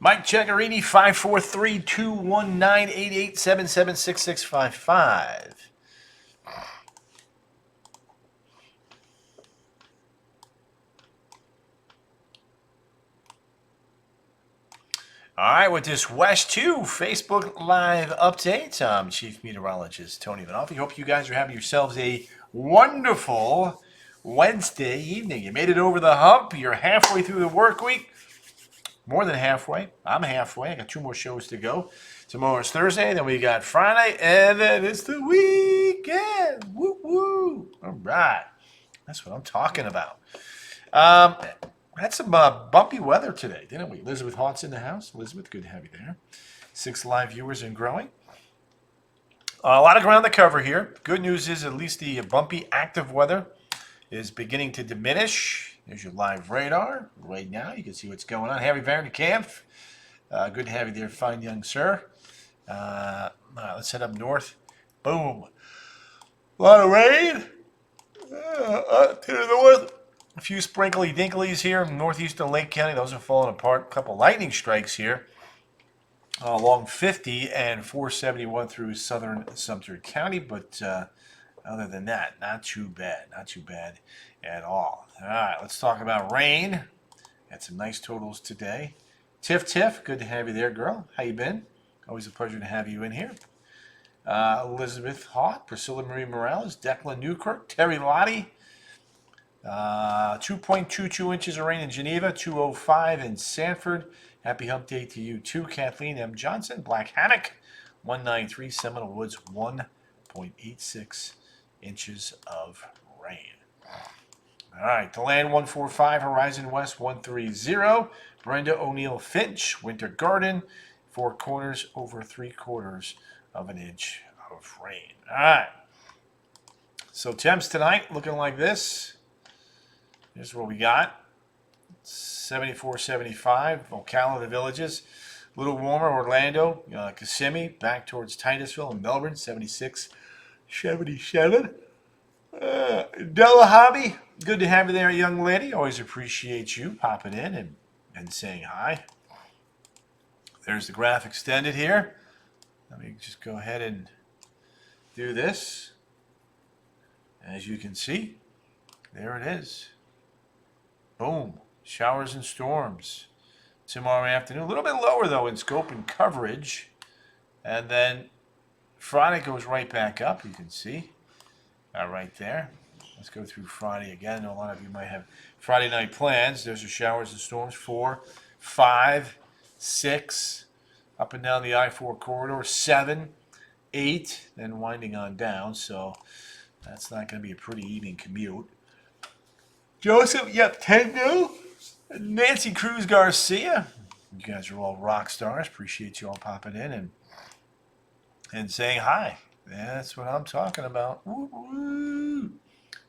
Mike Checkerini, 543-219-8877-6655. All right, with this West 2 Facebook Live update, I'm Chief Meteorologist Tony Vanolfi. Hope you guys are having yourselves a wonderful Wednesday evening. You made it over the hump. You're halfway through the work week. More than halfway. I'm halfway. I got 2 more shows to go. Tomorrow is Thursday, then we got Friday, and then it's the weekend. Woo woo! All right, that's what I'm talking about. Had some bumpy weather today, didn't we? Elizabeth Haught's in the house. Elizabeth, good to have you there. 6 live viewers and growing. A lot of ground to cover here. Good news is at least the bumpy active weather is beginning to diminish. There's your live radar. Right now, you can see what's going on. Harry Vanderkamp, good to have you there, fine young sir. All right, let's head up north. Boom. A lot of rain. Up to the north. A few sprinkly dinklies here in northeastern Lake County. Those are falling apart. A couple lightning strikes here along 50 and 471 through southern Sumter County. But other than that, not too bad. Not too bad at all. All right, let's talk about rain. Got some nice totals today. Tiff, good to have you there, girl. How you been? Always a pleasure to have you in here. Elizabeth Haught, Priscilla Marie Morales, Declan Newkirk, Terry Lottie. 2.22 inches of rain in Geneva, 205 in Sanford. Happy hump day to you too, Kathleen M. Johnson. Black Hammock, 193. Seminole Woods, 1.86 inches of rain. All right, DeLand 145, Horizon West 130. Brenda O'Neill Finch, Winter Garden, 4 corners, over 3/4 of an inch of rain. All right. So temps tonight looking like this. Here's what we got. 74, 75. Ocala, the Villages. A little warmer. Orlando, Kissimmee, back towards Titusville and Melbourne. 76, 77. Della Hobby, good to have you there, young lady. Always appreciate you popping in and saying hi. There's the graph extended here. Let me just go ahead and do this. As you can see, there it is. Boom. Showers and storms tomorrow afternoon. A little bit lower, though, in scope and coverage. And then Friday goes right back up, you can see. Right there. Let's go through Friday again. I know a lot of you might have Friday night plans. There's your showers and storms. 4, 5, 6, up and down the I-4 corridor. 7, 8, then winding on down. So that's not going to be a pretty evening commute. Joseph, yep, Tango. Nancy Cruz Garcia. You guys are all rock stars. Appreciate you all popping in and saying hi. That's what I'm talking about. Woo-woo.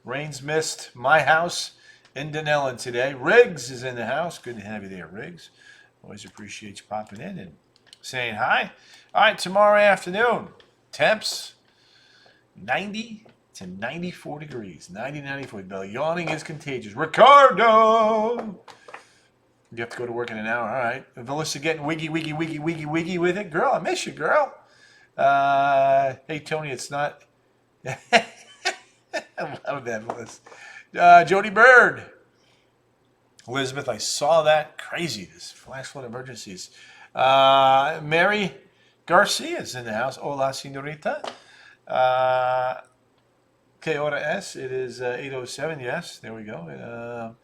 Rain's missed my house in Dunellen today. Riggs is in the house. Good to have you there, Riggs. Always appreciate you popping in and saying hi. All right, tomorrow afternoon, temps 90 to 94 degrees. 90 to 94. The yawning is contagious. Ricardo! You have to go to work in an hour. All right. Melissa getting wiggy with it. Girl, I miss you, girl. Hey, Tony, it's not. I love that, Melissa. Jody Bird. Elizabeth, I saw that. Crazy, this flash flood emergencies. Mary Garcia is in the house. Hola, senorita. Que hora es? It is 8:07. Yes, there we go.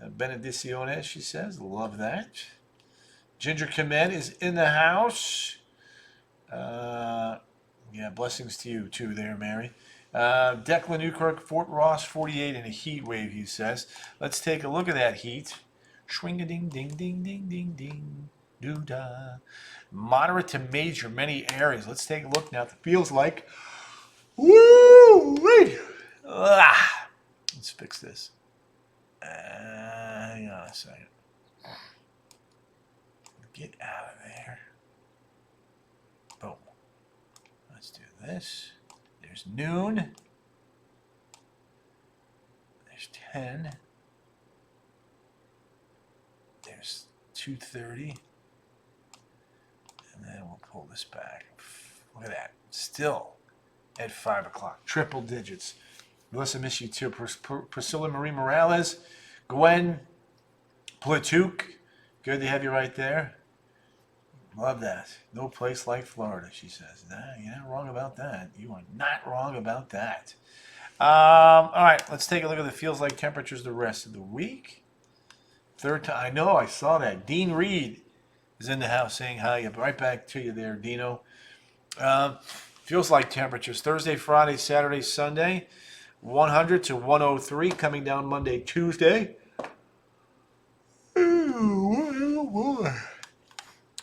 Benediciones, she says. Love that. Ginger Kemet is in the house. Yeah, blessings to you too there, Mary. Declan Newkirk, Fort Ross, 48 in a heat wave, he says. Let's take a look at that heat. Swing-a-ding-ding-ding-ding-ding-ding. Doo-da. Moderate to major, many areas. Let's take a look now. It feels like... Woo-wee! Let's fix this. Hang on a second. Get out of there. Boom. Let's do this. There's noon. There's 10. There's 2:30. And then we'll pull this back. Look at that. Still at 5 o'clock. Triple digits. Melissa, miss you too. Priscilla Marie Morales. Gwen Platook. Good to have you right there. Love that. No place like Florida, she says. Nah, you're not wrong about that. You are not wrong about that. All right, let's take a look at the feels like temperatures the rest of the week. Third time. I know, I saw that. Dean Reed is in the house saying hi. Right back to you there, Dino. Feels like temperatures Thursday, Friday, Saturday, Sunday. 100 to 103 coming down Monday, Tuesday. Ooh, boy.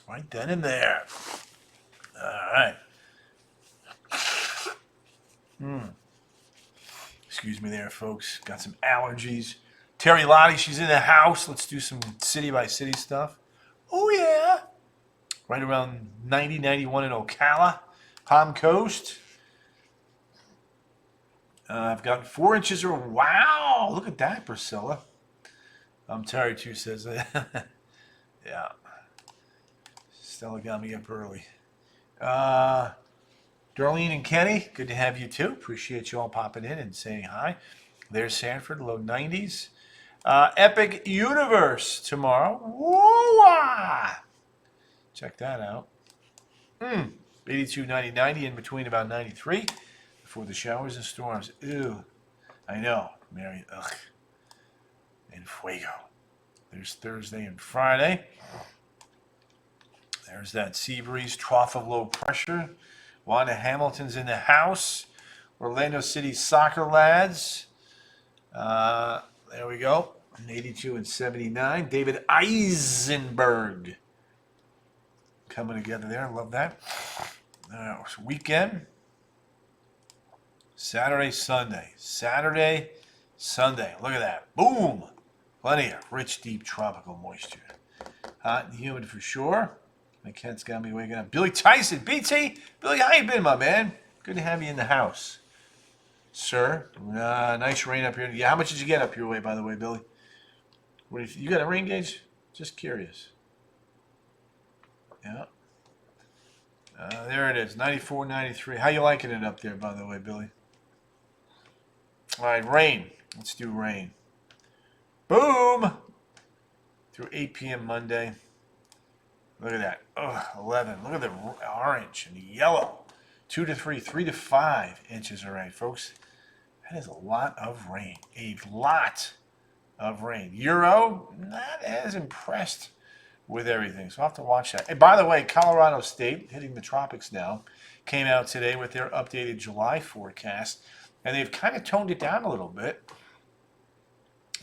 Right then and there. All right. Excuse me there, folks. Got some allergies. Terry Lottie, she's in the house. Let's do some city-by-city stuff. Oh, yeah. Right around 90, 91 in Ocala. Palm Coast. I've got 4 inches or... Wow! Look at that, Priscilla. Terry, too, says that. Yeah. Stella got me up early. Darlene and Kenny, good to have you too. Appreciate you all popping in and saying hi. There's Sanford, low 90s. Epic Universe tomorrow. Whoa! Check that out. 82, 90, 90, in between about 93 before the showers and storms. Ew. I know. Mary, ugh. And fuego. There's Thursday and Friday. There's that sea breeze, trough of low pressure. Wanda Hamilton's in the house. Orlando City Soccer Lads. There we go. 82 and 79. David Eisenberg coming together there. Love that. Weekend. Saturday, Sunday. Saturday, Sunday. Look at that. Boom. Plenty of rich, deep tropical moisture. Hot and humid for sure. My cat's got me waking up. Billy Tyson, BT. Billy, how you been, my man? Good to have you in the house, sir. Nice rain up here. Yeah, how much did you get up your way, by the way, Billy? You got a rain gauge? Just curious. Yeah. There it is, 94, 93. How you liking it up there, by the way, Billy? All right, rain. Let's do rain. Boom! Through 8 p.m. Monday. Look at that. 11. Look at the orange and the yellow. 2 to 3, 3 to 5 inches of rain, folks. That is a lot of rain. A lot of rain. Euro, not as impressed with everything. So I'll have to watch that. And by the way, Colorado State, hitting the tropics now, came out today with their updated July forecast. And they've kind of toned it down a little bit.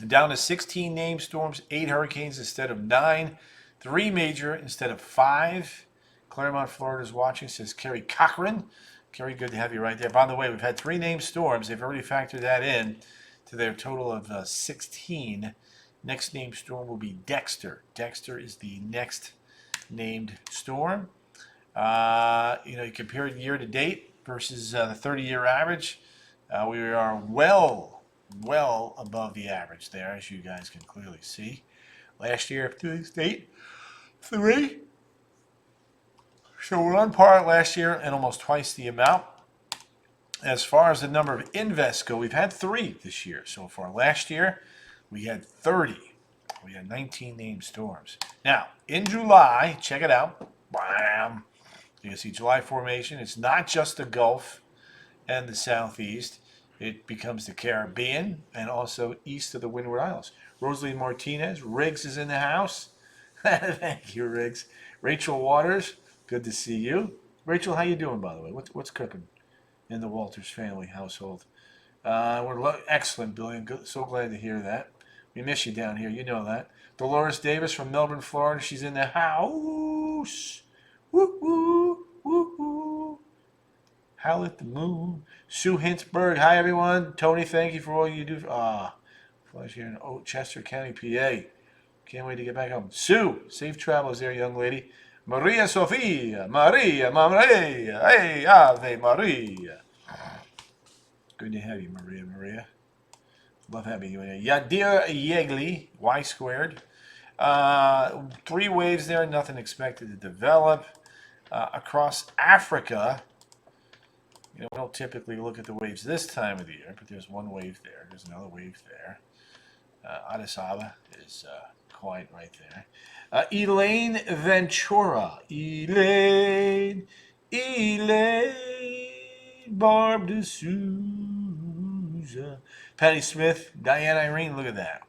Down to 16 named storms, 8 hurricanes instead of 9. 3 major instead of 5. Claremont, Florida is watching, says Kerry Cochran. Kerry, good to have you right there. By the way, we've had 3 named storms. They've already factored that in to their total of 16. Next named storm will be Dexter. Dexter is the next named storm. You compare it year to date versus the 30-year average. We are well above the average there, as you guys can clearly see. Last year, up to this date, 3. So we're on par last year and almost twice the amount. As far as the number of invests go, we've had 3 this year so far. Last year, we had 30. We had 19 named storms. Now, in July, check it out. Bam! You can see July formation. It's not just the Gulf and the Southeast. It becomes the Caribbean and also east of the Windward Islands. Rosalie Martinez, Riggs is in the house. Thank you, Riggs. Rachel Waters, good to see you. Rachel, how you doing, by the way? What's cooking in the Walters family household? We're excellent, Billy. I'm so glad to hear that. We miss you down here. You know that. Dolores Davis from Melbourne, Florida. She's in the house. Woo-hoo, woo-hoo. Howl at the moon. Sue Hintzberg. Hi, everyone. Tony, thank you for all you do. Flash here in Chester County, PA. Can't wait to get back home. Sue, safe travels there, young lady. Maria Sofia. Maria. Hey, Ave Maria. Good to have you, Maria. Love having you in here. Yadir Yegli, Y squared. 3 waves there, nothing expected to develop. Across Africa, we don't typically look at the waves this time of the year, but there's one wave there. There's another wave there. Addis Ababa is quite right there. Elaine Ventura. Elaine Barb de Souza. Patty Smith. Diane Irene. Look at that.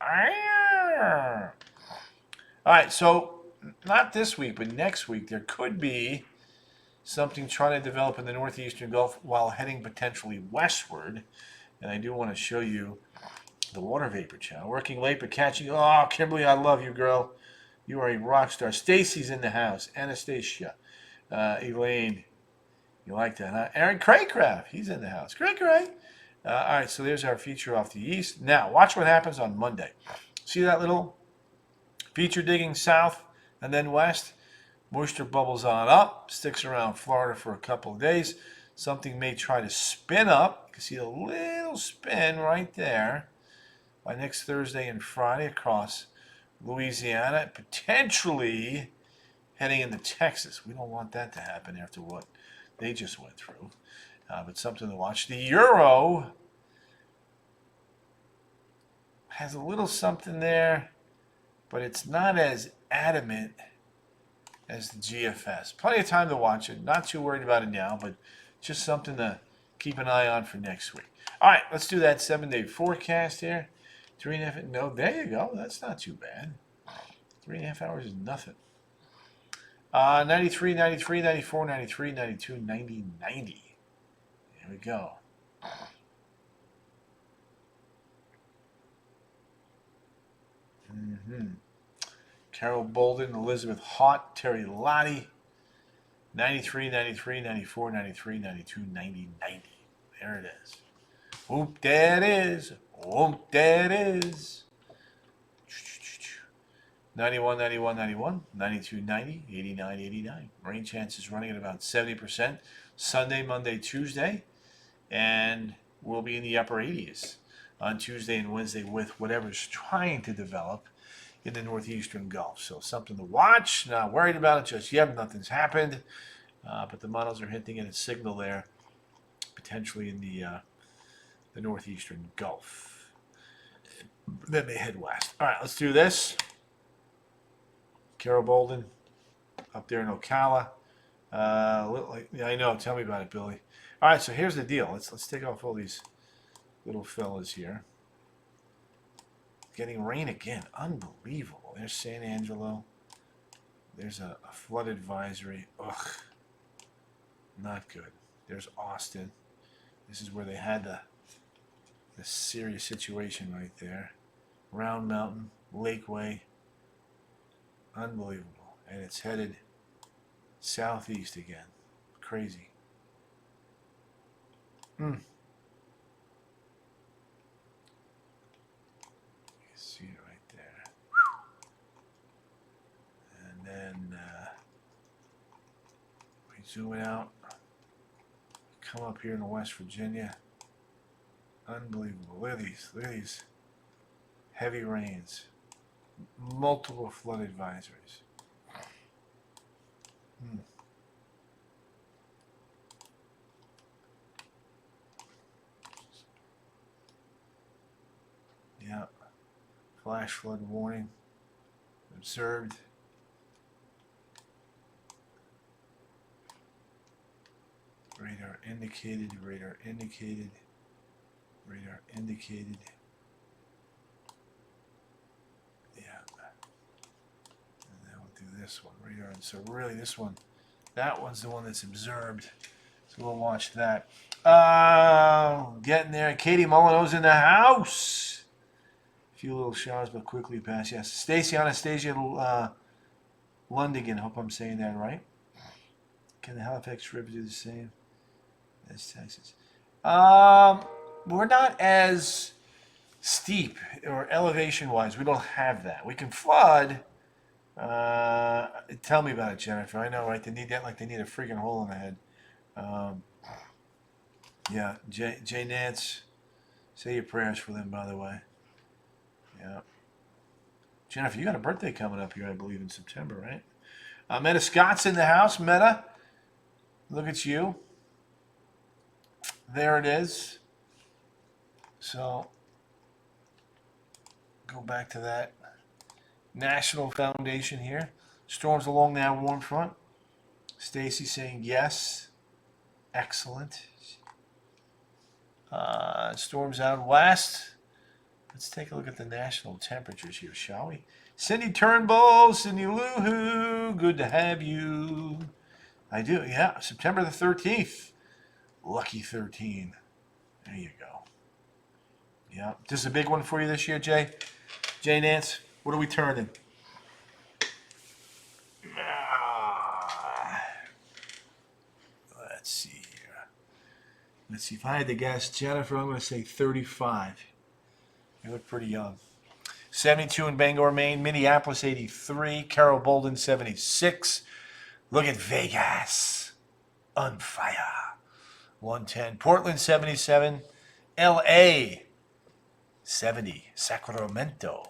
All right, so not this week, but next week, there could be something trying to develop in the northeastern Gulf while heading potentially westward. And I do want to show you the water vapor channel. Working late but catching. Oh, Kimberly, I love you, girl. You are a rock star. Stacy's in the house. Anastasia. Elaine. You like that, huh? Aaron Craycraft. He's in the house. Cray. All right, so there's our feature off the east. Now, watch what happens on Monday. See that little feature digging south and then west? Moisture bubbles on up, sticks around Florida for a couple of days. Something may try to spin up. You can see a little spin right there by next Thursday and Friday across Louisiana, potentially heading into Texas. We don't want that to happen after what they just went through, but something to watch. The Euro has a little something there, but it's not as adamant as the GFS. Plenty of time to watch it. Not too worried about it now, but just something to keep an eye on for next week. All right, let's do that 7-day forecast here. 3.5. No, there you go. That's not too bad. 3.5 hours is nothing. 93, 93, 94, 93, 92, 90, 90. There we go. Carol Bolden, Elizabeth Haught, Terry Lottie. 93, 93, 94, 93, 92, 90, 90. There it is. Whoop, that is. Whoop, that is. 91, 91, 91, 92, 90, 89, 89. Rain chances running at about 70%. Sunday, Monday, Tuesday. And we'll be in the upper 80s on Tuesday and Wednesday with whatever's trying to develop in the northeastern Gulf. So something to watch. Not worried about it just yet. Nothing's happened. But the models are hinting at a signal there, potentially in the northeastern Gulf. Then they head west. All right, let's do this. Carol Bolden up there in Ocala. Yeah, I know. Tell me about it, Billy. All right, so here's the deal. Let's take off all these little fellas here. Getting rain again. Unbelievable. There's San Angelo. There's a flood advisory. Ugh. Not good. There's Austin. This is where they had the serious situation right there. Round Mountain, Lakeway. Unbelievable. And it's headed southeast again. Crazy. See it right there. And then we zoom it out. Come up here in West Virginia. Unbelievable. Look at these heavy rains. Multiple flood advisories. Yeah. Flash flood warning observed. Radar indicated, radar indicated, radar indicated. Yeah. And then we'll do this one, radar. And so really this one, that one's the one that's observed. So we'll watch that. Getting there. Katie Molyneux's in the house. A few little showers, but quickly pass. Yes. Stacy Anastasia Lundigan. Hope I'm saying that right. Can the Halifax River do the same as Texas? We're not as steep or elevation-wise. We don't have that. We can flood. Tell me about it, Jennifer. I know, right? They need that like they need a freaking hole in the head. Yeah, Jay Nance, say your prayers for them, by the way. Yeah. Jennifer, you got a birthday coming up here, I believe, in September, right? Meta Scott's in the house. Meta, Look at you. There it is. So, go back to that National Foundation here. Storms along that warm front. Stacy saying yes. Excellent. Storms out west. Let's take a look at the national temperatures here, shall we? Cindy Turnbull, Cindy Lou Who, good to have you. I do, yeah. September the 13th. Lucky 13. There you go. Yeah. This is a big one for you this year, Jay? Jay Nance, what are we turning? Let's see here. Let's see. If I had to guess, Jennifer, I'm going to say 35. You look pretty young. 72 in Bangor, Maine. Minneapolis, 83. Carol Bolden, 76. Look at Vegas. On fire. 110. Portland, 77. L.A., 70. Sacramento.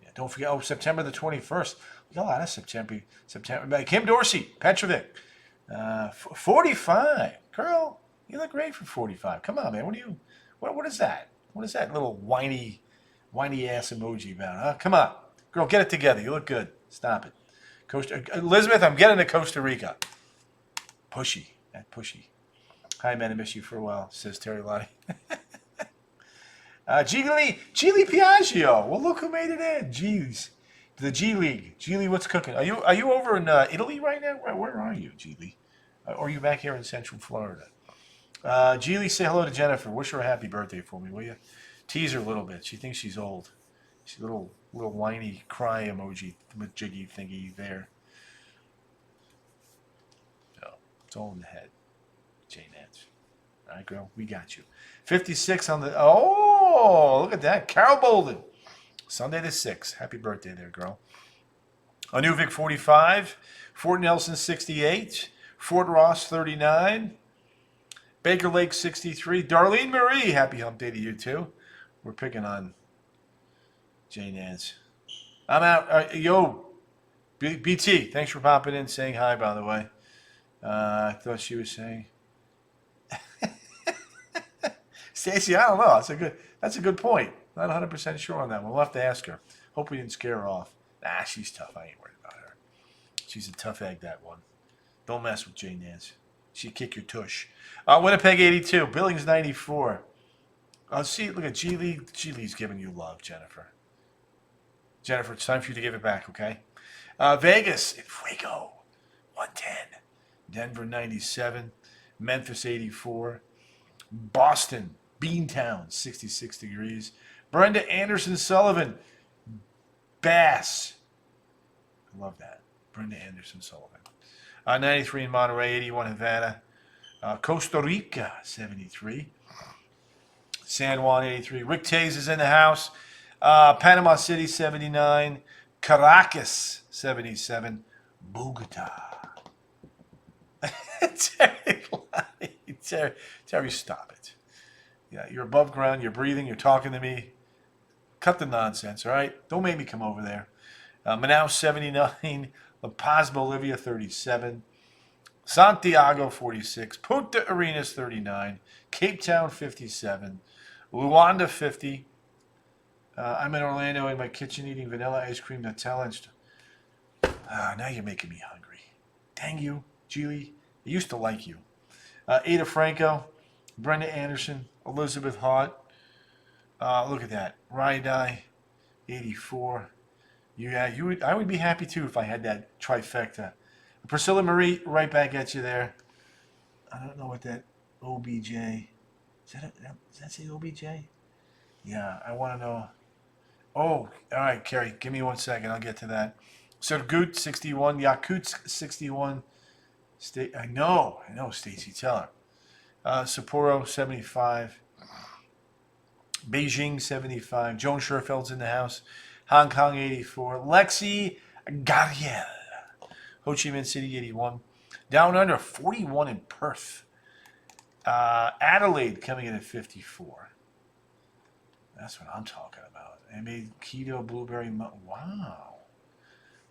Yeah, don't forget, September the 21st. We got a lot of September. Kim Dorsey, Petrovic. 45. Girl, you look great for 45. Come on, man. What is that? What is that little whiny ass emoji about? Huh? Come on. Girl, get it together. You look good. Stop it. Elizabeth, I'm getting to Costa Rica. Pushy. That pushy. Hi, man. I miss you for a while, says Terry Lottie. Gigli Piaggio. Well, look who made it in. Jeez. The G League. G League, what's cooking? Are you over in Italy right now? Where are you, G League? Or are you back here in Central Florida? G League, say hello to Jennifer. Wish her a happy birthday for me, will you? Tease her a little bit. She thinks she's old. She's a little whiny cry emoji with jiggy thingy there. So, it's all in the head. Jay Nance. All right, girl, we got you. 56 on the... Oh, look at that. Carol Bolden. Sunday the 6th. Happy birthday there, girl. Anuvik, 45. Fort Nelson, 68. Fort Ross, 39. Baker Lake, 63. Darlene Marie, happy hump day to you, too. We're picking on Jay Nance. I'm out. Yo, BT, thanks for popping in, saying hi, by the way. I thought she was saying... Stacy, I don't know. That's a good point. Not 100% sure on that one. We'll have to ask her. Hope we didn't scare her off. Nah, she's tough. I ain't worried about her. She's a tough egg, that one. Don't mess with Jay Nance. She'd kick your tush. Winnipeg, 82. Billings, 94. See, look at G League. G League's giving you love, Jennifer. Jennifer, it's time for you to give it back, okay? Vegas, Fuego, 110. Denver, 97. Memphis, 84. Boston, Beantown, 66 degrees. Brenda Anderson Sullivan, Bass. I love that. Brenda Anderson Sullivan. 93 in Monterey, 81 in Havana. Costa Rica, 73. San Juan, 83. Rick Taze is in the house. Panama City, 79. Caracas, 77. Bogota. Terry, stop it. Yeah, you're above ground, you're breathing, you're talking to me. Cut the nonsense, all right? Don't make me come over there. Manaus, 79. La Paz, Bolivia, 37. Santiago, 46. Punta Arenas, 39. Cape Town, 57. Luanda, 50. I'm in Orlando in my kitchen eating vanilla ice cream, Nutella, and now you're making me hungry. Dang you, Julie. I used to like you. Ada Franco, Brenda Anderson, Elizabeth Hart. Look at that. Raidai, 84. I would be happy too if I had that trifecta. Priscilla Marie, right back at you there. I don't know what that OBJ. Does that say OBJ? Yeah, I want to know. Oh, all right, Kerry, give me 1 second. I'll get to that. Surgut, 61. Yakutsk, 61. I know, Stacy, tell her. Sapporo, 75. Beijing, 75. Joan Scherfeld's in the house. Hong Kong, 84. Lexi Gariel. Ho Chi Minh City, 81. Down under, 41 in Perth. Adelaide coming in at 54. That's what I'm talking about. They made keto blueberry. Wow,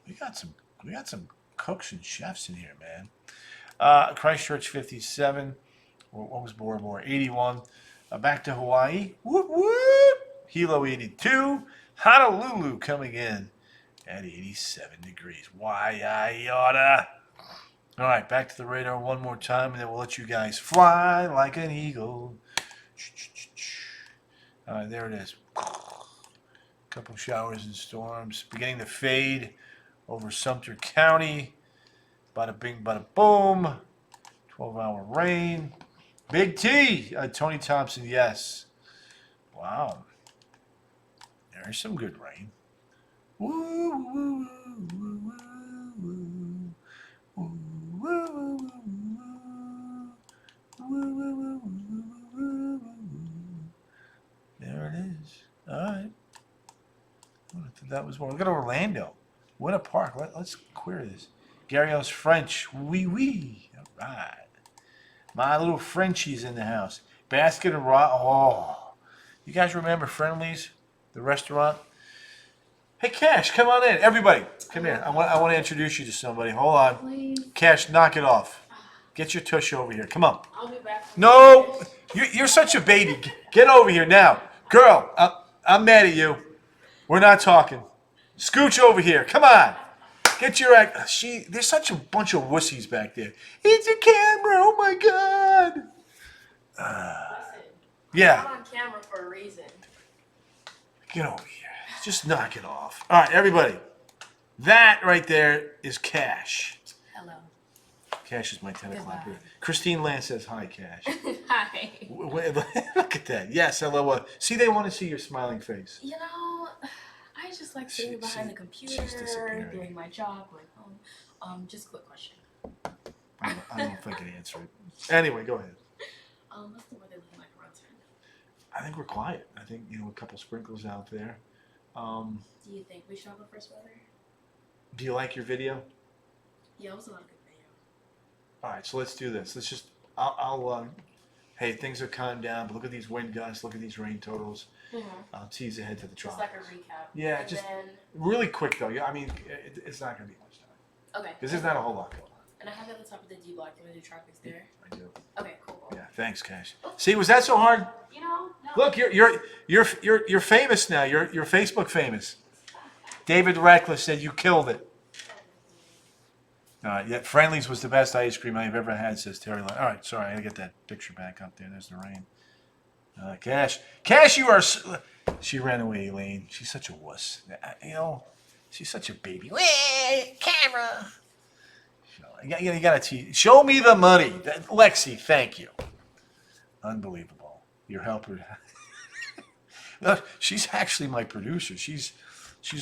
we got some cooks and chefs in here, man. Christchurch 57. What was Bora Bora? 81. Back to Hawaii. Whoop, whoop. Hilo 82. Honolulu coming in at 87 degrees. Why, I oughta. All right, back to the radar one more time, and then we'll let you guys fly like an eagle. All right, there it is. Couple showers and storms beginning to fade over Sumter County. Bada bing, bada boom. 12-hour rain. Big T. Tony Thompson, yes. Wow. There's some good rain. Woo, woo, woo, woo, woo, woo, woo. There it is. All right. That was one. Look at Orlando. Winter Park. Let's query this. Gary O's French. Wee wee. All right. My little Frenchie's in the house. Basket of raw. Oh. You guys remember Friendly's, the restaurant? Hey, Cash, come on in. Everybody, come here. I want to introduce you to somebody. Hold on. Please. Cash, knock it off. Get your tush over here. Come on. I'll be back. No. You're such a baby. Get over here now. Girl, I'm mad at you. We're not talking. Scooch over here. Come on. Get your act. There's such a bunch of wussies back there. It's a camera. Oh my God. Listen, Yeah. I'm on camera for a reason. Get over here. Just knock it off. All right, everybody. That right there is Cash. Hello. Cash is my 10 o'clock. Goodbye. Christine Land says hi, Cash. Hi. Look at that. Yes, hello. See, they want to see your smiling face. You know, I just like sitting behind the computer, she's disappearing. doing my job, going home. Just a quick question. I don't know if I can answer it. Anyway, go ahead. What's the weather looking like around 10? I think we're quiet. I think, a couple sprinkles out there. Do you think we should have a first weather? Do you like your video? Yeah, it was a lot of good video. All right, so let's do this. Let's just, hey, things have calmed down, but look at these wind gusts, look at these rain totals. Mm-hmm. I'll tease ahead to the Just tropics. like a recap. Yeah, and just then, really quick though. Yeah, I mean, it's not going to be much time. okay. Because there's not a whole lot going on. And I have at the top of the D block. Do you want to do tropics there? I do. Okay, cool. Yeah, thanks, Cash. See, was that so hard? You know, no. Look, you're famous now. You're Facebook famous. David Radcliffe said you killed it. All right, yeah, Friendly's was the best ice cream I've ever had, says Terry. All right, sorry, I gotta get that picture back up there. There's the rain. Cash, you are. She ran away, Elaine. She's such a wuss. She's such a baby. Wait, camera. You gotta tease. Show me the money, Lexi. Thank you. Unbelievable. Your helper. Look, she's actually my producer. She's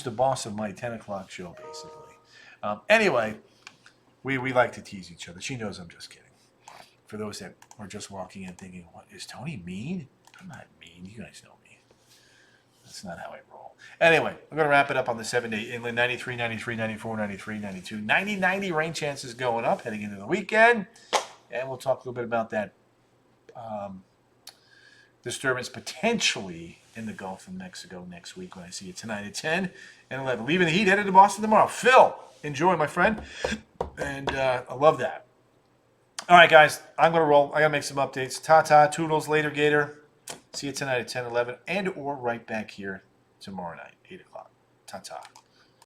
the boss of my 10 o'clock show, basically. Anyway, we like to tease each other. She knows I'm just kidding. For those that are just walking in thinking, what, is Tony mean? I'm not mean. You guys know me. That's not how I roll. Anyway, we're going to wrap it up on the 7-day inland. 93, 93, 94, 93, 92. 90, 90 rain chances going up heading into the weekend. And we'll talk a little bit about that disturbance potentially in the Gulf of Mexico next week when I see you tonight at 10 and 11. Leaving the heat, headed to Boston tomorrow. Phil, enjoy, my friend. And I love that. All right, guys, I'm going to roll. I got to make some updates. Ta-ta, toodles, later, Gator. See you tonight at 10, 11, and or right back here tomorrow night, 8 o'clock. Ta-ta.